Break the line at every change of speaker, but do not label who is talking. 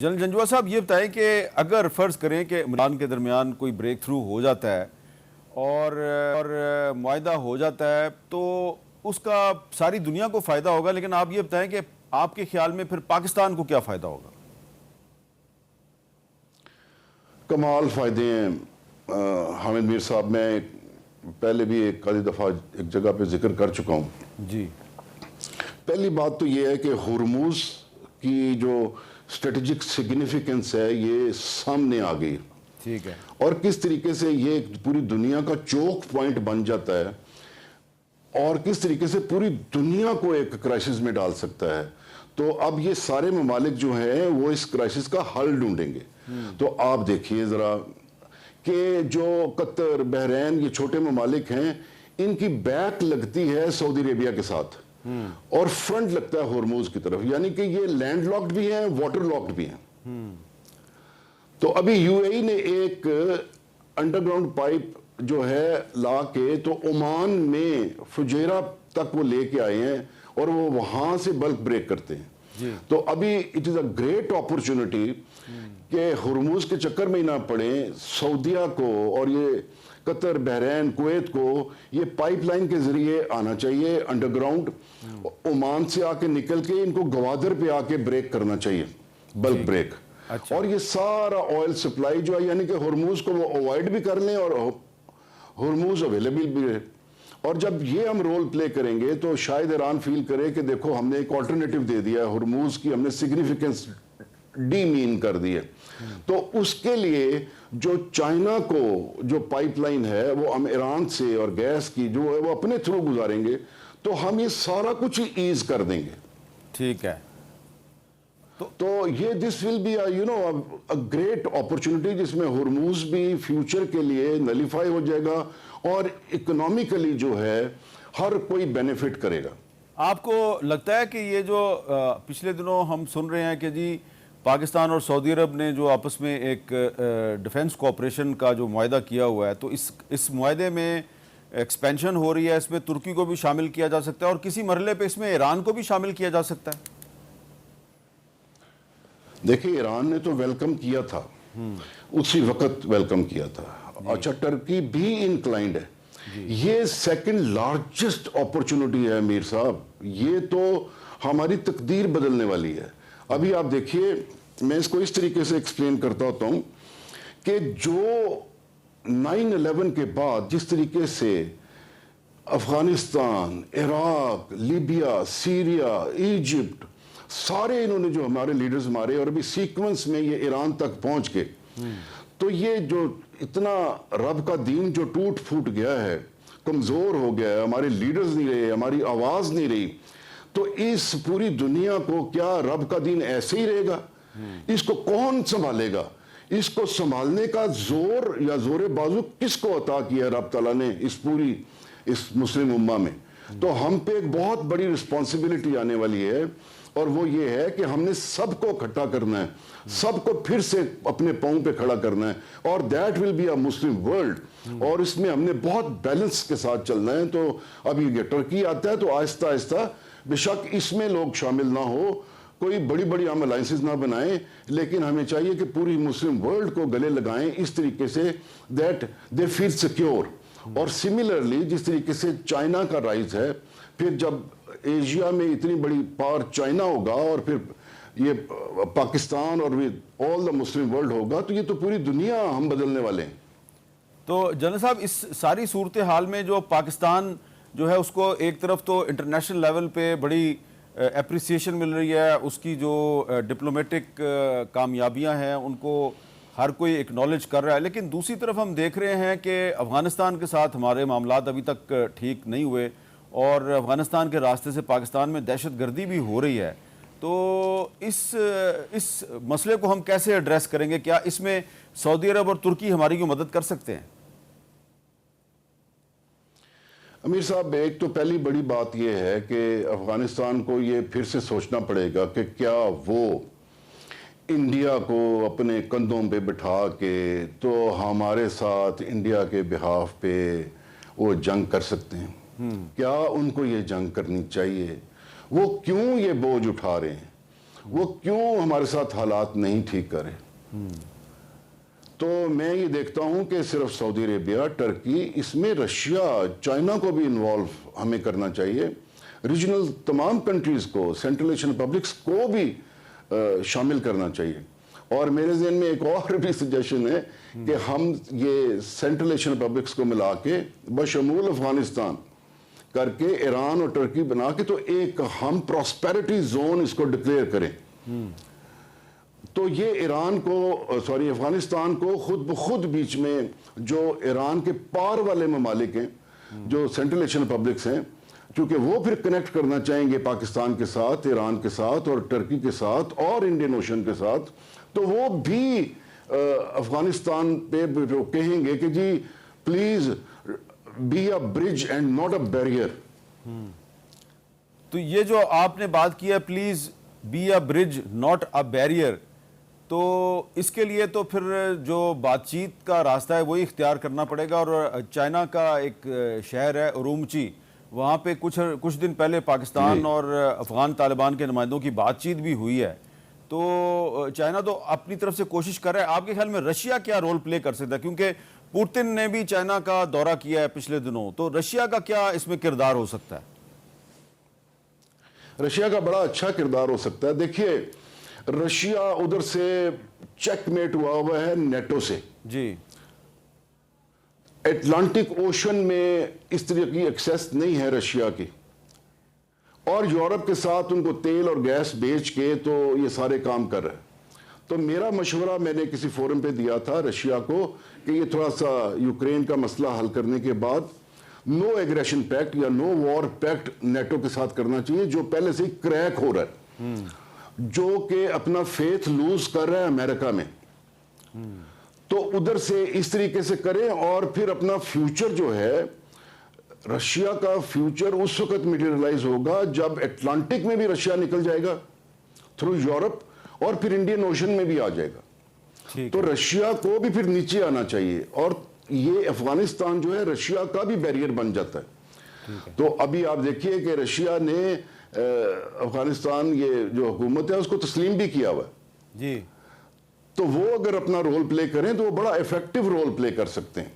General Janjua صاحب یہ بتائیں کہ اگر فرض کریں کہ عمران کے درمیان کوئی بریک تھرو ہو جاتا ہے اور معاہدہ ہو جاتا ہے تو اس کا ساری دنیا کو فائدہ ہوگا، لیکن آپ یہ بتائیں کہ آپ کے خیال میں پھر پاکستان کو کیا فائدہ ہوگا؟
کمال فائدے ہیں حامد میر صاحب، میں پہلے بھی ایک آدھی دفعہ ایک جگہ پہ ذکر کر چکا ہوں۔
جی،
پہلی بات تو یہ ہے کہ ہرموز کی جو اسٹریٹجک سگنیفیکنس ہے یہ سامنے آ گئی،
ٹھیک ہے،
اور کس طریقے سے یہ پوری دنیا کا چوک پوائنٹ بن جاتا ہے اور کس طریقے سے پوری دنیا کو ایک کرائسس میں ڈال سکتا ہے۔ تو اب یہ سارے ممالک جو ہیں وہ اس کرائسس کا حل ڈھونڈیں گے۔ تو آپ دیکھیے ذرا کہ جو قطر، بحرین، یہ چھوٹے ممالک ہیں، ان کی بیک لگتی ہے سعودی عربیہ کے ساتھ اور فرنٹ لگتا ہے ہرموز کی طرف، یعنی کہ یہ لینڈ لاکڈ بھی ہیں، واٹر لاکڈ بھی ہیں۔ تو ابھی یو اے ای نے ایک انڈر گراؤنڈ پائپ جو ہے لا کے تو عمان میں فجیرہ تک وہ لے کے آئے ہیں اور وہ وہاں سے بلک بریک کرتے ہیں۔ تو ابھی it is a great opportunity کہ ہرموز کے چکر میں ہی نہ پڑیں، سعودیہ کو اور یہ قطر، بحرین، کویت کو یہ پائپ لائن کے ذریعے آنا چاہیے انڈر گراؤنڈ، عمان سے آ کے نکل کے ان کو گوادر پہ آ کے بریک کرنا چاہیے، بلک بریک۔ اور یہ سارا آئل سپلائی جو ہے، یعنی کہ ہرموز کو وہ اوائڈ بھی کر لیں اور ہرموز اویلیبل بھی رہے۔ اور جب یہ ہم رول پلے کریں گے تو شاید ایران فیل کرے کہ دیکھو ہم نے ایک آلٹرنیٹو دے دیا ہے، ہرموز کی ہم نے سگنیفیکنس ڈی مین کر دی ہے۔ تو اس کے لیے جو چائنا کو جو پائپ لائن ہے وہ ہم ایران سے اور گیس کی جو ہے وہ اپنے تھرو گزاریں گے تو ہم یہ سارا کچھ ایز کر دیں گے۔
ٹھیک ہے،
تو یہ دس ول بی گریٹ اپرچونٹی جس میں ہرموز بھی فیوچر کے لیے نلیفائی ہو جائے گا اور اکنامیکلی جو ہے ہر کوئی بینیفٹ کرے گا۔
آپ کو لگتا ہے کہ یہ جو پچھلے دنوں ہم سن رہے ہیں کہ جی پاکستان اور سعودی عرب نے جو آپس میں ایک ڈیفنس کوآپریشن کا جو معاہدہ کیا ہوا ہے، تو اس معاہدے میں ایکسپینشن ہو رہی ہے، اس میں ترکی کو بھی شامل کیا جا سکتا ہے اور کسی مرحلے پہ اس میں ایران کو بھی شامل کیا جا سکتا ہے؟
دیکھیں، ایران نے تو ویلکم کیا تھا، اسی وقت ویلکم کیا تھا۔ اچھا، ٹرکی بھی انکلائنڈ ہے۔ یہ سیکنڈ لارجسٹ اپرچونٹی ہے میر صاحب، یہ تو ہماری تقدیر بدلنے والی ہے۔ ابھی آپ دیکھیے، میں اس کو اس طریقے سے ایکسپلین کرتا ہوتا ہوں کہ جو 9/11 کے بعد جس طریقے سے Afghanistan, Iraq, Libya, Syria, Egypt, سارے انہوں نے جو ہمارے لیڈرز ہمارے، اور ابھی سیکوینس میں یہ ایران تک پہنچ کے، تو یہ جو اتنا رب کا دین جو ٹوٹ پھوٹ گیا ہے، کمزور ہو گیا ہے، ہمارے لیڈرز نہیں رہے، ہماری آواز نہیں رہی، تو اس پوری دنیا کو کیا رب کا دین ایسے ہی رہے گا؟ اس کو کون سنبھالے گا؟ اس کو سنبھالنے کا زور یا زور بازو کس کو عطا کیا ہے رب تعالیٰ نے اس پوری اس مسلم امہ میں؟ تو ہم پہ ایک بہت بڑی رسپانسبلٹی آنے والی ہے، اور وہ یہ ہے کہ ہم نے سب کو اکٹھا کرنا ہے، سب کو پھر سے اپنے پاؤں پہ کھڑا کرنا ہے، اور that will be a Muslim world, اور اس میں ہم نے بہت بیلنس کے ساتھ چلنا ہے۔ تو ابھی یہ ٹرکی آتا ہے تو آہستہ آہستہ بے شک اس میں لوگ شامل نہ ہو، کوئی بڑی بڑی ہم الائنسز نہ بنائیں، لیکن ہمیں چاہیے کہ پوری مسلم ورلڈ کو گلے لگائیں اس طریقے سے دیٹ دے فیل سیکیور۔ اور سملرلی جس طریقے سے چائنا کا رائز ہے، پھر جب ایشیا میں اتنی بڑی پاور چائنا ہوگا اور پھر یہ پاکستان اور آل دا مسلم ورلڈ ہوگا، تو یہ تو پوری دنیا ہم بدلنے والے ہیں۔
تو جنرل صاحب، اس ساری صورتحال میں جو پاکستان جو ہے اس کو ایک طرف تو انٹرنیشنل لیول پہ بڑی اپریسیشن مل رہی ہے، اس کی جو ڈپلومیٹک کامیابیاں ہیں ان کو ہر کوئی اکنالج کر رہا ہے، لیکن دوسری طرف ہم دیکھ رہے ہیں کہ افغانستان کے ساتھ ہمارے معاملات ابھی تک ٹھیک نہیں ہوئے، اور افغانستان کے راستے سے پاکستان میں دہشت گردی بھی ہو رہی ہے۔ تو اس مسئلے کو ہم کیسے ایڈریس کریں گے؟ کیا اس میں سعودی عرب اور ترکی ہماری کو مدد کر سکتے ہیں؟
امیر صاحب، ایک تو پہلی بڑی بات یہ ہے کہ افغانستان کو یہ پھر سے سوچنا پڑے گا کہ کیا وہ انڈیا کو اپنے کندھوں پہ بٹھا کے تو ہمارے ساتھ انڈیا کے بہاف پہ وہ جنگ کر سکتے ہیں؟ کیا ان کو یہ جنگ کرنی چاہیے؟ وہ کیوں یہ بوجھ اٹھا رہے ہیں؟ وہ کیوں ہمارے ساتھ حالات نہیں ٹھیک کر رہے؟ تو میں یہ دیکھتا ہوں کہ صرف سعودی عربیہ، ٹرکی، اس میں رشیا، چائنا کو بھی انوالو ہمیں کرنا چاہیے، ریجنل تمام کنٹریز کو، سینٹرل ایشین ریپبلکس کو بھی شامل کرنا چاہیے۔ اور میرے ذہن میں ایک اور بھی سجیشن ہے کہ ہم یہ سینٹرل ایشین ریپبلکس کو ملا کے بشمول افغانستان کر کے ایران اور ٹرکی بنا کے تو ایک ہم پراسپیرٹی زون اس کو ڈکلیئر کریں، تو یہ افغانستان کو خود بخود بیچ میں جو ایران کے پار والے ممالک ہیں، جو سینٹرل ایشین ریپبلکس ہیں، کیونکہ وہ پھر کنیکٹ کرنا چاہیں گے پاکستان کے ساتھ، ایران کے ساتھ اور ٹرکی کے ساتھ اور انڈین اوشن کے ساتھ، تو وہ بھی افغانستان پہ کہیں گے کہ جی please be a bridge and not a barrier.
تو یہ جو آپ نے بات کی ہے please be a bridge not a barrier, تو اس کے لیے تو پھر جو بات چیت کا راستہ ہے وہی اختیار کرنا پڑے گا، اور چائنا کا ایک شہر ہے ارومچی، وہاں پہ کچھ دن پہلے پاکستان اور افغان طالبان کے نمائندوں کی بات چیت بھی ہوئی ہے، تو چائنا تو اپنی طرف سے کوشش کر رہا ہے۔ آپ کے خیال میں رشیا کیا رول پلے کر سکتا ہے؟ کیونکہ پوتن نے بھی چائنا کا دورہ کیا ہے پچھلے دنوں، تو رشیا کا کیا اس میں کردار ہو سکتا ہے؟
رشیا کا بڑا اچھا کردار ہو سکتا ہے۔ دیکھیے رشیا ادھر سے چیک میٹ ہوا ہے نیٹو سے،
جی،
اٹلانٹک اوشن میں اس طرح کی ایکسیس نہیں ہے رشیا کی، اور یورپ کے ساتھ ان کو تیل اور گیس بیچ کے تو یہ سارے کام کر رہے ہیں۔ تو میرا مشورہ میں نے کسی فورم پہ دیا تھا رشیا کو کہ یہ تھوڑا سا یوکرین کا مسئلہ حل کرنے کے بعد نو ایگریشن پیکٹ یا نو وار پیکٹ نیٹو کے ساتھ کرنا چاہیے، جو پہلے سے ہی کریک ہو رہا ہے، جو کہ اپنا فیتھ لوز کر رہا ہے امریکہ میں، تو ادھر سے اس طریقے سے کریں، اور پھر اپنا فیوچر جو ہے، رشیا کا فیوچر اس وقت میٹیریلائز ہوگا جب اٹلانٹک میں بھی رشیا نکل جائے گا تھرو یورپ، اور پھر انڈین اوشن میں بھی آ جائے گا، تو رشیا کو بھی پھر نیچے آنا چاہیے، اور یہ افغانستان جو ہے رشیا کا بھی بیریئر بن جاتا ہے۔ تو ابھی آپ دیکھیے کہ رشیا نے افغانستان یہ جو حکومت ہے اس کو تسلیم بھی کیا ہوا ہے،
جی،
تو وہ اگر اپنا رول پلے کریں تو وہ بڑا ایفیکٹو رول پلے کر سکتے ہیں۔